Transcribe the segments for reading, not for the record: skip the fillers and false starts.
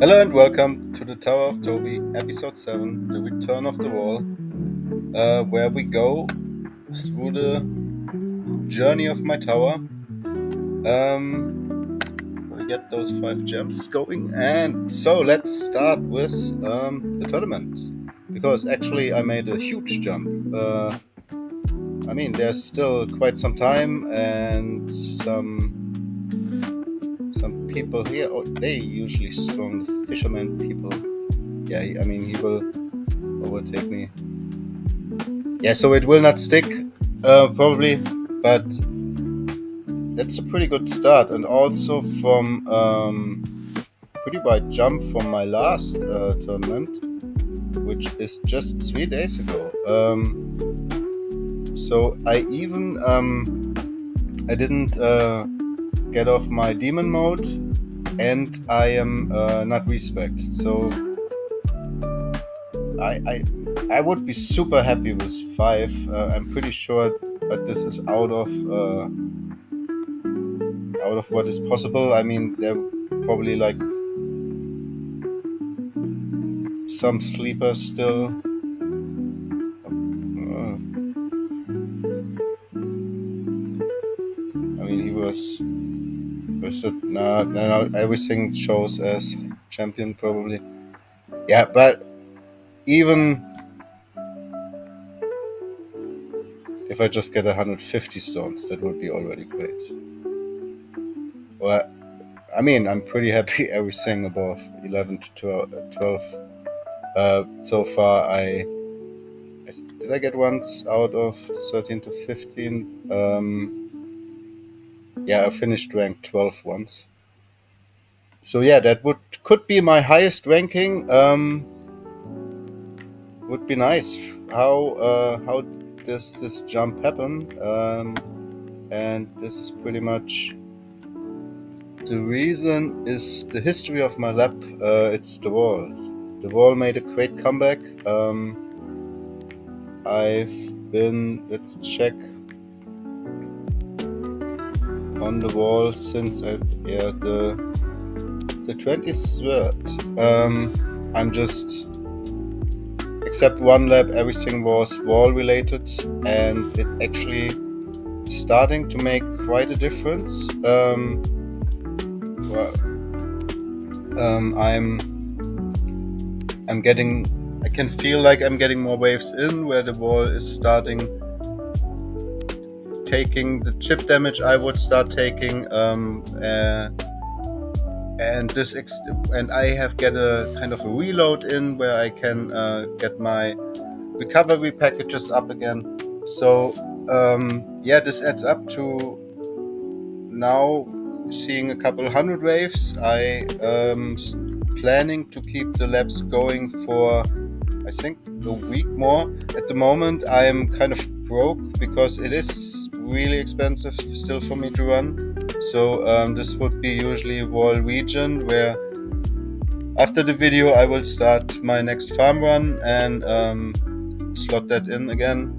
Hello and welcome to the Tower of Tobi, episode 7, The Return of the Wall, where we go through the journey of my tower. We get those 5 gems going, and so let's start with the tournament. Because actually, I made a huge jump. There's still quite some time, and some people here. Oh, they usually strong fisherman people. Yeah, he will overtake me. Yeah, so it will not stick, probably, but that's a pretty good start, and also from pretty wide jump from my last tournament, which is just 3 days ago. So I didn't get off my demon mode, and I am not respect. So I I would be super happy with 5. I'm pretty sure, but this is out of what is possible. There probably like some sleepers still. He was now everything shows as champion probably. Yeah, but even if I just get 150 stones, that would be already great. Well, I'm pretty happy everything above 11 to 12. So far, did I get once out of 13 to 15? Yeah, I finished rank 12 once. So yeah, that could be my highest ranking. Would be nice. How does this jump happen? And this is pretty much the reason is the history of my lab. It's the wall. The wall made a great comeback. Let's check on the wall since the 23rd. I'm just, except one lab, everything was wall related, and it actually starting to make quite a difference. I can feel like I'm getting more waves in where the wall is starting taking the chip damage I would start taking, and I have get a kind of a reload in where I can get my recovery packages up again. So yeah, this adds up to now seeing a couple hundred waves. I planning to keep the labs going for I think a week more. At the moment I'm kind of broke because it is really expensive still for me to run. So this would be usually wall region where after the video I will start my next farm run and slot that in again.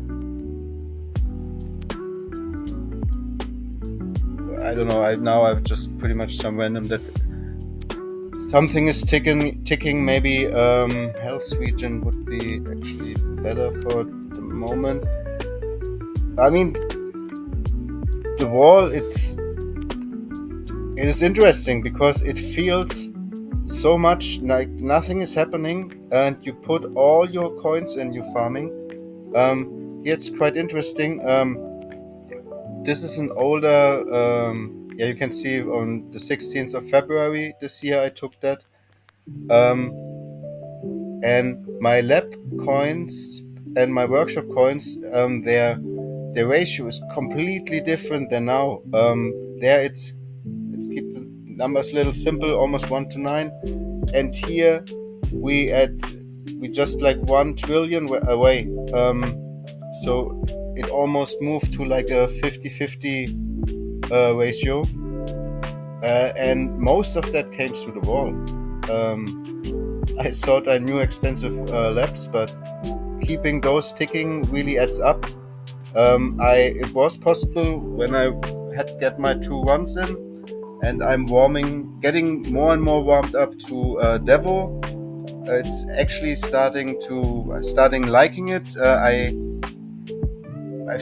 I don't know. I've just pretty much some random that something is ticking. Maybe health region would be actually better for the moment. The wall. It is interesting because it feels so much like nothing is happening, and you put all your coins in your farming. Here it's quite interesting. This is an older. Yeah, you can see on the 16th of February this year I took that. And my lab coins and my workshop coins, their ratio is completely different than now. There let's keep the numbers a little simple, almost 1 to 9, and here we just like 1 trillion away. So it almost moved to like a 50-50 ratio, and most of that came through the wall. I thought I knew expensive labs, but keeping those ticking really adds up. It was possible when I had get my 2 runs in. and I'm getting more and more warmed up to Devo. It's actually starting liking it. I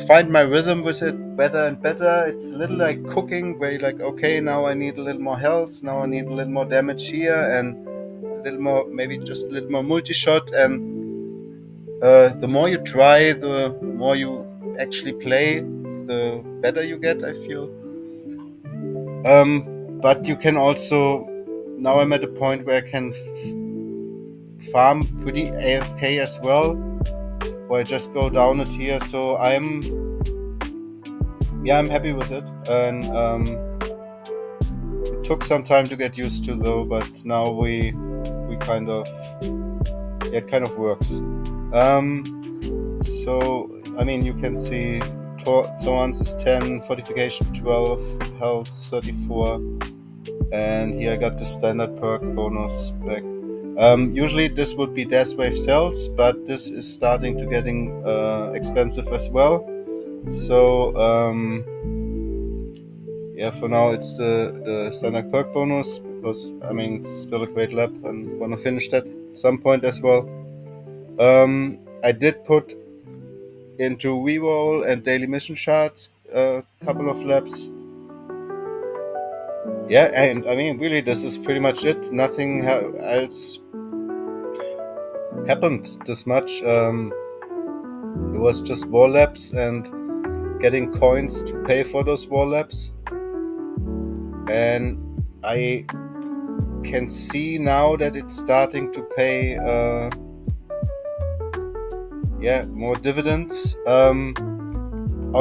find my rhythm with it better and better. It's a little like cooking, where you're like, okay, now I need a little more health, now I need a little more damage here, and a little more, maybe just a little more multi-shot. And the more you try, the more you actually play, the better you get, I feel. But you can also, now I'm at a point where I can farm pretty AFK as well, where I just go down a tier. So I'm happy with it, and it took some time to get used to though. But now we kind of, yeah, it kind of works. So I mean, you can see thorns is 10, fortification 12, health 34, and here I got the standard perk bonus back. Usually this would be Death Wave cells, but this is starting to getting expensive as well. So yeah, for now it's the standard perk bonus, because I mean it's still a great lap and want to finish that at some point as well. I did put into reroll and daily mission shards a couple of laps. Yeah, and I mean really this is pretty much it. Nothing else happened this much. It was just war laps and getting coins to pay for those war laps. And I can see now that it's starting to pay more dividends on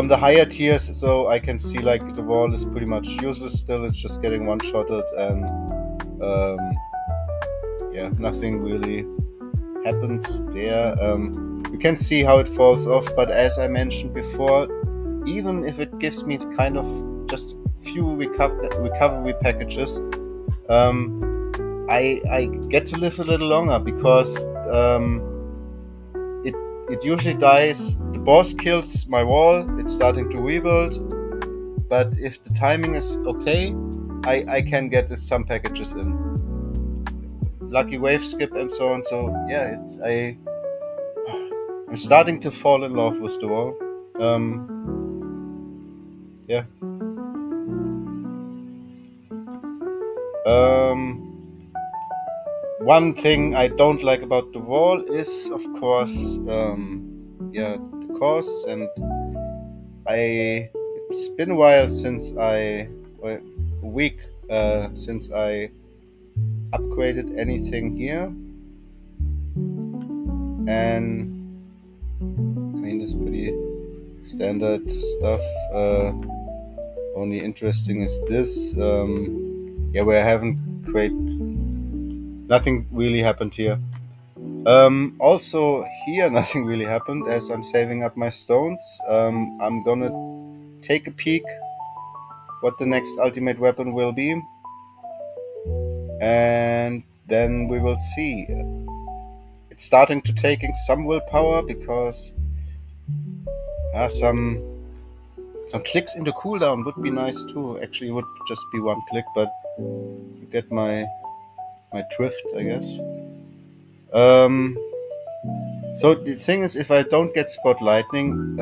the higher tiers. So I can see like the wall is pretty much useless still. It's just getting one-shotted, and nothing really happens there. You can see how it falls off, but as I mentioned before, even if it gives me kind of just few recovery packages, I get to live a little longer, because it usually dies. The boss kills my wall, it's starting to rebuild, but if the timing is okay, I can get some packages in. Lucky wave skip and so on. So yeah, I'm starting to fall in love with the wall. Yeah. One thing I don't like about the wall is, of course, the costs. And it's been a while a week since I upgraded anything here, and I mean this pretty standard stuff. Only interesting is this. Where I haven't nothing really happened here. Also here nothing really happened, as I'm saving up my stones. I'm gonna take a peek what the next ultimate weapon will be, and then we will see. It's starting to taking some willpower, because some clicks into cooldown would be nice too. Actually, it would just be one click, but you get my drift, I guess. So the thing is, if I don't get spot lightning,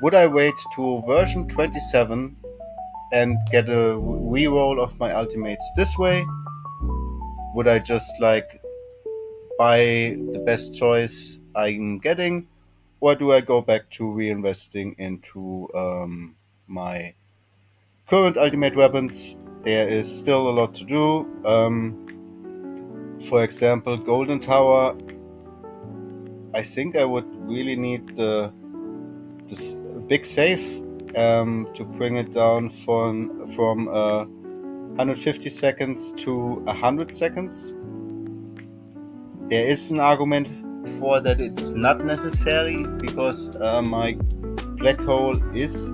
would I wait to version 27 and get a reroll of my ultimates this way? Would I just like buy the best choice I'm getting, or do I go back to reinvesting into my current ultimate weapons? There is still a lot to do. For example, Golden Tower, I think I would really need this big save to bring it down from 150 seconds to 100 seconds. There is an argument for that it's not necessary, because my black hole is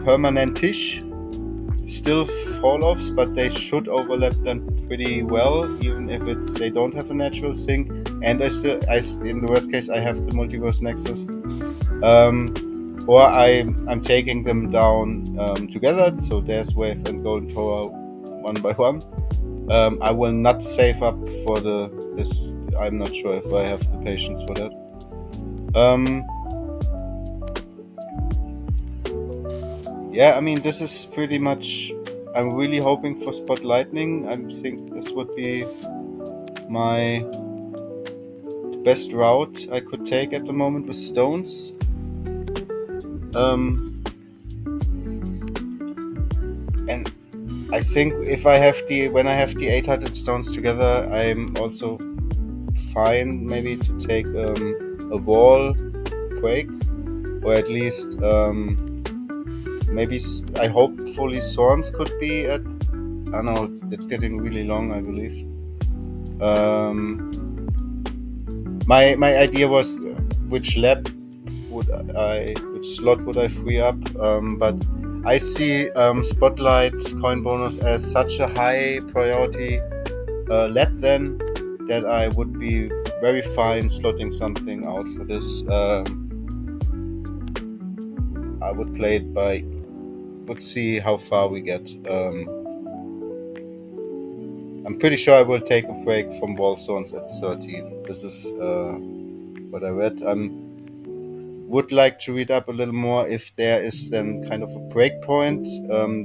permanentish. Still fall-offs, but they should overlap them pretty well, even if they don't have a natural sync. And in the worst case, I have the multiverse nexus. or I'm taking them down together. So there's Wave and Golden Tower one by one. I will not save up for the this. I'm not sure if I have the patience for that. Um, yeah, I mean this is pretty much. I'm really hoping for Spot Lightning. I think this would be my best route I could take at the moment with stones. And I think if I have the when I have the 800 stones together, I'm also fine maybe to take a wall break, or at least maybe I hopefully Thorns could be at. I don't know, it's getting really long, I believe. My idea was which lab which slot would I free up, but I see Spotlight coin bonus as such a high priority lab then that I would be very fine slotting something out for this. I would play it by, would see how far we get. I'm pretty sure I will take a break from Wall Zones at 13. This is what I read. I would like to read up a little more if there is then kind of a break point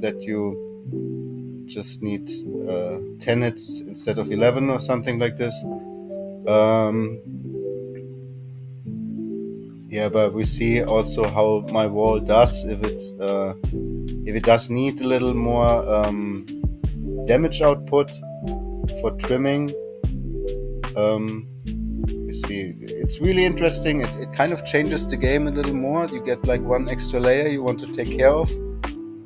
that you just need 10 hits instead of 11 or something like this. Um, yeah, but we see also how my wall does if it does need a little more damage output for trimming. You see, it's really interesting. It kind of changes the game a little more. You get like one extra layer you want to take care of.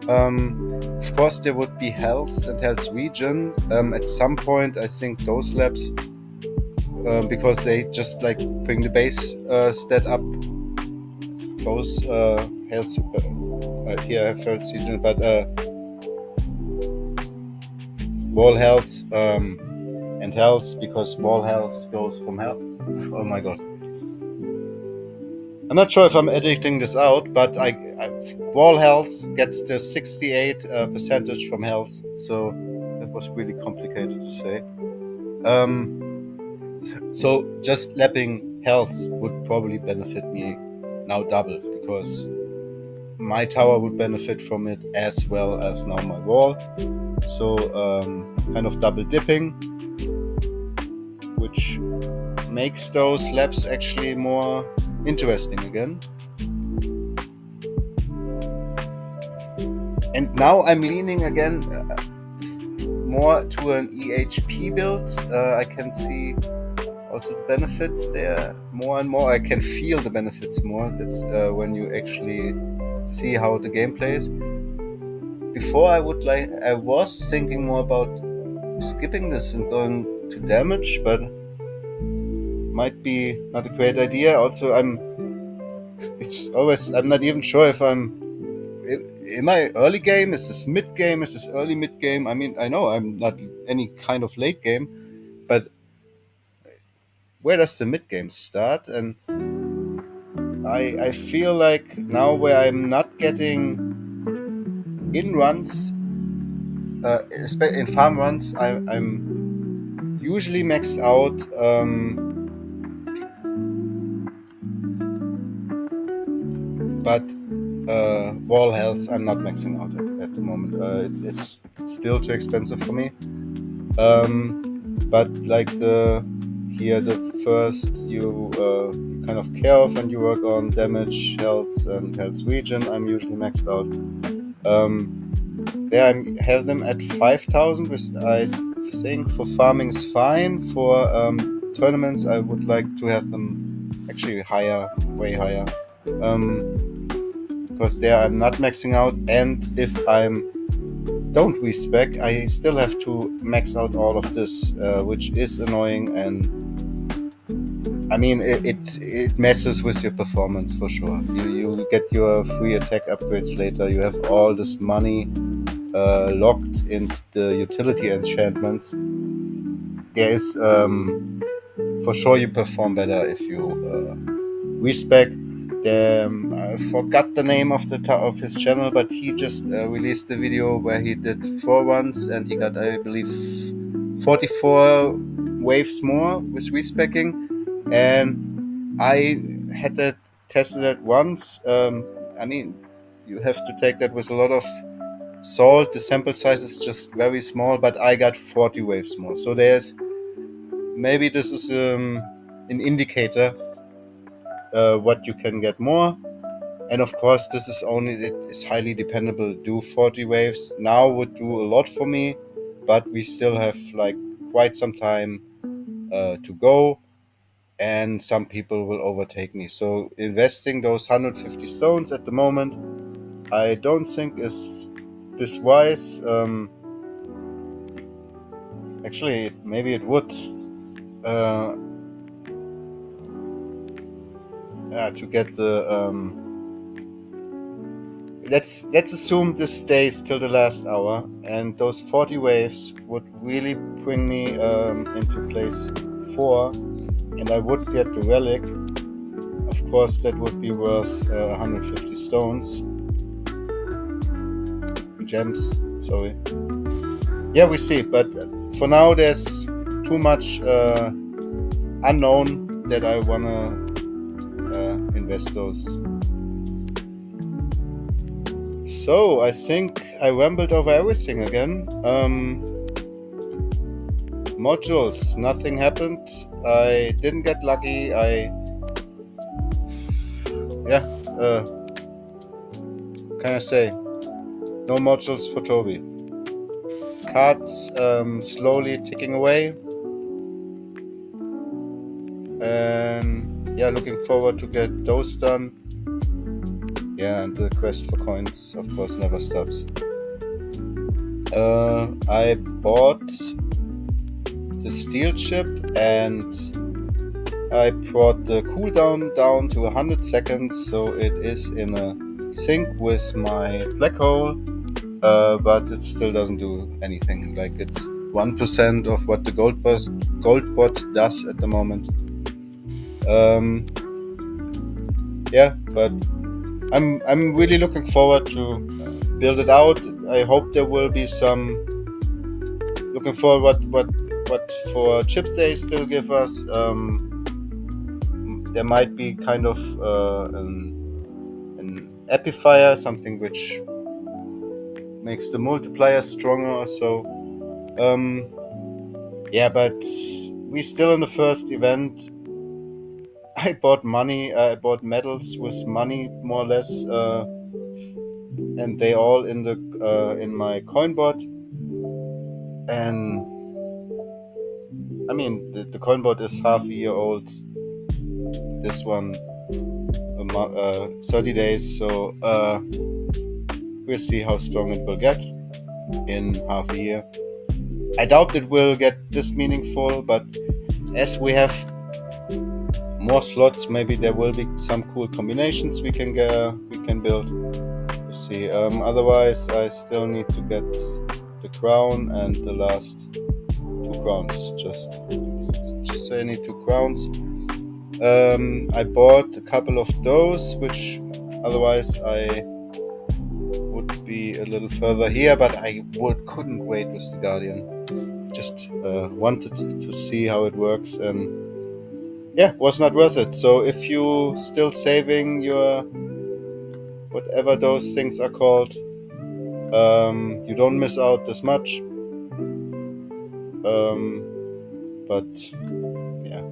Of course, there would be health and health region. At some point, I think those labs, because they just like bring the base stat up, both health. Here I have health region, but wall health and health, because wall health goes from health. Oh my god. I'm not sure if I'm editing this out, but wall health gets the 68 percentage from health, so that was really complicated to say. So just lapping health would probably benefit me now double, because my tower would benefit from it as well as now my wall. So kind of double dipping, which makes those laps actually more interesting again. And now I'm leaning again more to an EHP build. I can see also the benefits there more and more. I can feel the benefits more. That's when you actually see how the gameplay is. Before I was thinking more about skipping this and going to damage, but might be not a great idea. Also, I'm not even sure if I'm in my early game. Is this mid game? Is this early mid game? I mean, I know I'm not any kind of late game, but where does the mid game start? And I feel like now where I'm not getting in runs, in farm runs, I'm usually maxed out. But wall health, I'm not maxing out at the moment. It's still too expensive for me. But like the first you kind of care of and you work on damage, health, and health region. I'm usually maxed out. There I have them at 5,000, which I think for farming is fine. For tournaments, I would like to have them actually higher, way higher. Because there I'm not maxing out, and if I'm don't respec, I still have to max out all of this, which is annoying, and I mean it messes with your performance for sure. You get your free attack upgrades later. You have all this money locked in the utility enchantments. There is for sure you perform better if you respec. I forgot the name of of his channel, but he just released a video where he did 4 runs and he got, I believe, 44 waves more with respecking. And I had that tested it once. I mean, you have to take that with a lot of salt. The sample size is just very small, but I got 40 waves more. So there's maybe this is an indicator what you can get more. And of course, this is only, it is highly dependable. Do 40 waves now would do a lot for me, but we still have like quite some time to go, and some people will overtake me. So investing those 150 stones at the moment, I don't think is this wise. Actually, maybe it would. To get the let's assume this stays till the last hour, and those 40 waves would really bring me into place 4, and I would get the relic. Of course, that would be worth 150 stones, gems. Sorry. Yeah, we see. But for now, there's too much unknown that I wanna invest those. So I think I rambled over everything again. Modules, nothing happened. I didn't get lucky. Can I say? No modules for Tobi. Cards slowly ticking away. And yeah, looking forward to get those done. Yeah, and the quest for coins, of course, never stops. I bought the steel chip and I brought the cooldown down to 100 seconds, so it is in a sync with my black hole, but it still doesn't do anything. Like, it's 1% of what the gold bot does at the moment. Yeah, but I'm really looking forward to build it out. I hope there will be some. Looking forward what for chips they still give us. There might be kind of an amplifier, something which makes the multiplier stronger or so. Yeah, but we're still in the first event. I bought medals with money, more or less, and they all in my coin bot. And I mean, the coin bot is half a year old. This one, 30 days. So we'll see how strong it will get in half a year. I doubt it will get this meaningful, but as we have more slots, maybe there will be some cool combinations we can build. We'll see. Otherwise, I still need to get the crown and the last 2 crowns. Just say I need 2 crowns. I bought a couple of those, which otherwise I would be a little further here, but I couldn't wait with the Guardian. Just wanted to see how it works, and yeah, was not worth it. So if you still saving your whatever those things are called, you don't miss out this much. But yeah,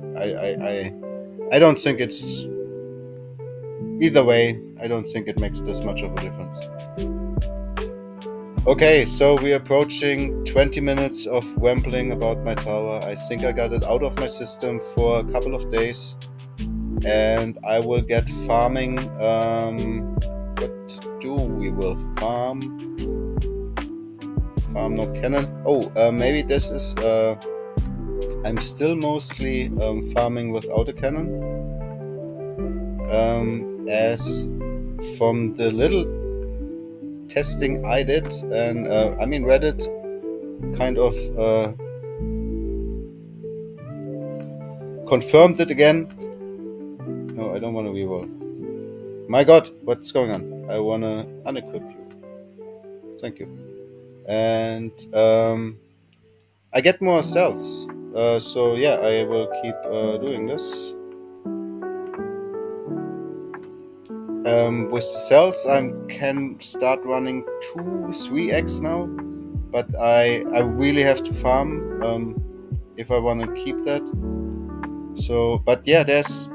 I don't think it's either way. I don't think it makes this much of a difference. Okay, so we're approaching 20 minutes of rambling about my tower. I think I got it out of my system for a couple of days, and I will get farming. What do we will farm? Farm no cannon. Oh, maybe this is. I'm still mostly farming without a cannon. As from the little testing I did, and I mean Reddit kind of confirmed it again. No, I don't want to reroll. My god, what's going on? I wanna unequip you. Thank you. And I get more cells. So yeah, I will keep doing this. With the cells, I can start running 3x now, but I really have to farm if I want to keep that. So, but yeah, there's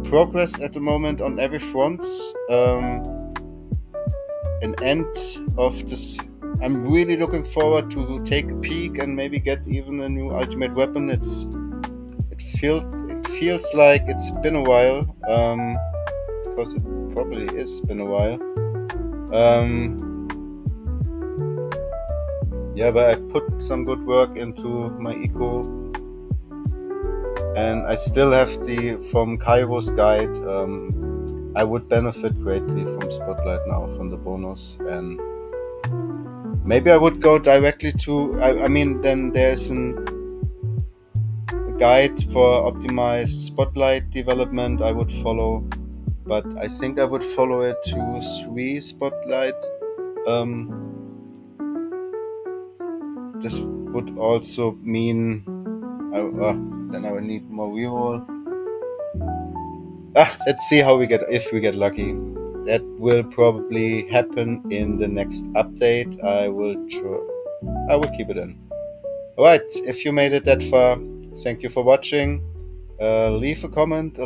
progress at the moment on every front. An end of this. I'm really looking forward to take a peek and maybe get even a new ultimate weapon. It feels like it's been a while. Because it probably is been a while. Yeah, but I put some good work into my eco, and I still have the from Kairo's guide. I would benefit greatly from Spotlight now, from the bonus, and maybe I would go directly to. I mean, then there's a guide for optimized Spotlight development I would follow, but I think I would follow it to 3 Spotlight. Um, this would also mean then I will need more reroll. Let's see how we get if we get lucky. That will probably happen in the next update. I will keep it in. Alright, if you made it that far, thank you for watching. Leave a comment,